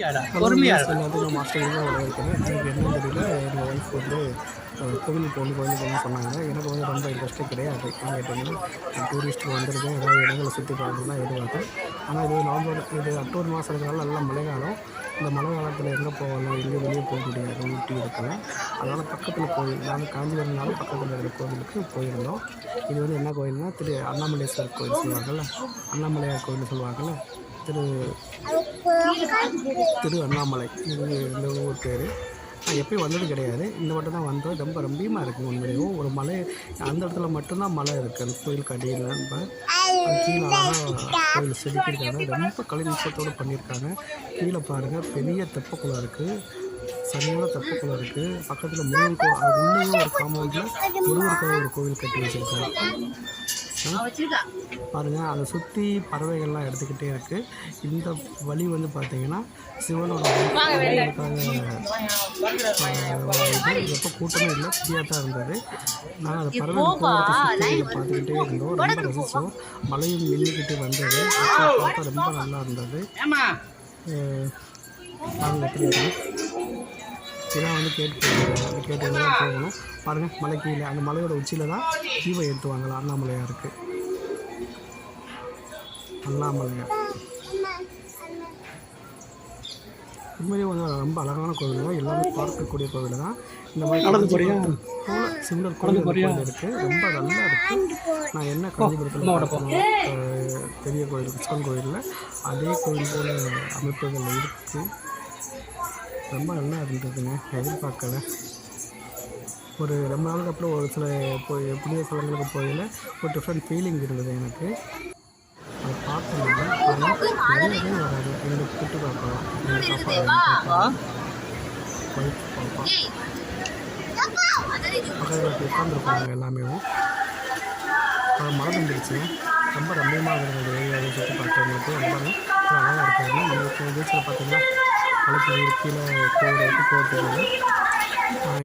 எல்லாத்துக்கும் மாஸ்டர் தான் வரவேற்கிறேன். எனக்கு என்னன்னு தெரியல, எங்கள் ஒய்ஃப் வந்து கோவிலுக்கு போகணும்னு சொன்னாங்க. எனக்கு வந்து ரொம்ப இன்ட்ரெஸ்ட்டே கிடையாது. ஏன்னு கேட்டிங்கன்னா, டூரிஸ்ட் வந்திருக்கேன், ஏதாவது இடங்களை சுற்றி பார்க்கணும் தான் எதிர்பார்த்தேன். ஆனால் இது நவம்பர், இது அக்டோபர் மாதம் இருக்கிறனால நல்லா மழை காலம். இந்த மழை காலத்தில் எங்கே போகலாம், எங்கே வெளியே போக முடியாது, ஊட்டி இருக்கலாம். அதனால் பக்கத்தில் கோயில், நாங்கள் காஞ்சிபுரம்னாலும் பக்கத்தில் இருக்கிற கோவிலுக்கு போயிருந்தோம். இது வந்து என்ன கோயில்னால், அண்ணாமலேஸ்வரர் கோயில் சொல்லுவாங்கள்ல, அண்ணாமலையார் கோயில் சொல்லுவாங்கள்ல, திரு அண்ணாமலை, இது இந்த ஊர் பேர். நான் எப்பயும் வந்தது கிடையாது, இந்த மட்டும் தான் வந்தோம். ரொம்ப ரம்பியமாக இருக்குது உண்மையிலேயும். ஒரு மலை, அந்த இடத்துல மட்டும்தான் மலை இருக்குது, அந்த கோயிலுக்கு அடியில். நம்ம கீழே அழகாக கோயில் செதுக்கியிருக்காங்க, ரொம்ப கலைநுட்பத்தோடு பண்ணியிருக்காங்க. கீழே பாருங்கள், பெரிய தெப்பக்குளம் இருக்குது, சரியான தெப்பக்குளம் இருக்குது. பக்கத்தில் முருகன் கோவில், அது உள்ளேயும் ஒரு காம்பவுண்டில் முருகருக்காக ஒரு கோவில் கட்டி வச்சுருக்காங்க பாருங்கள். அதை சுற்றி பறவைகள்லாம் எடுத்துக்கிட்டே இருக்குது. இந்த வழி வந்து பார்த்திங்கன்னா சிவனோட எப்போ கூட்டமே இல்லை, ஃப்ரீயாக தான் இருந்தது. நாங்கள் அந்த பறவைகள் போகிறதுக்கு பார்த்துக்கிட்டே இருந்தோம், ரொம்ப ரசித்தோம். மழையும் மின்னிக்கிட்டு வந்தது, பார்த்தா ரொம்ப நல்லா இருந்தது. நாங்கள் எப்படி இதான் வந்து கேட்டு தான் போகணும். பாருங்கள், மலை கீழே, அந்த மலையோட உச்சியில் தான் தீபம் ஏற்றுவாங்களா அண்ணாமலையாருக்கு. அண்ணாமலையார் உண்மையிலேயே வந்து ரொம்ப அழகான கோவில் தான், எல்லாமே பார்க்கக்கூடிய கோவில் தான். இந்த மாதிரி சிமிலர் கோவில் இருக்குது, ரொம்ப நல்லா இருக்குது. நான் என்ன காஞ்சிபுரத்தில் பெரிய கோயில் கிருஷ்ணன் கோயிலில் அதே கோயில் போல் அமைப்புகள் இருக்குது. ரொம்ப நல்லா இருந்ததுங்க, எதிர்பார்க்கலை. ஒரு ரொம்ப நாளுக்கு அப்புறம் ஒரு சில புதிய ஸ்தலங்களுக்கு போயில ஒரு டிஃப்ரெண்ட் ஃபீலிங் இருந்தது எனக்கு. அதை பார்த்தோம்னா நிறைய பேர் வராது, என்னோட குட்டி பாப்பா, என்னோட பாப்பா ஒய்ஃப் பாப்பா பக்கத்தில் உட்காந்துருப்பாங்க எல்லாமே. மழை வந்துடுச்சு, ரொம்ப ரம்மியமாக இருக்கிற ஏரியாவை சுற்றி பார்க்கறவங்களுக்கு ரொம்ப அழகாக இருக்காது. நம்மளுக்கு பீச்சில் பார்த்தீங்கன்னா மலைக்கு கீழே கோவில் இருக்குது, போகிறதுக்கு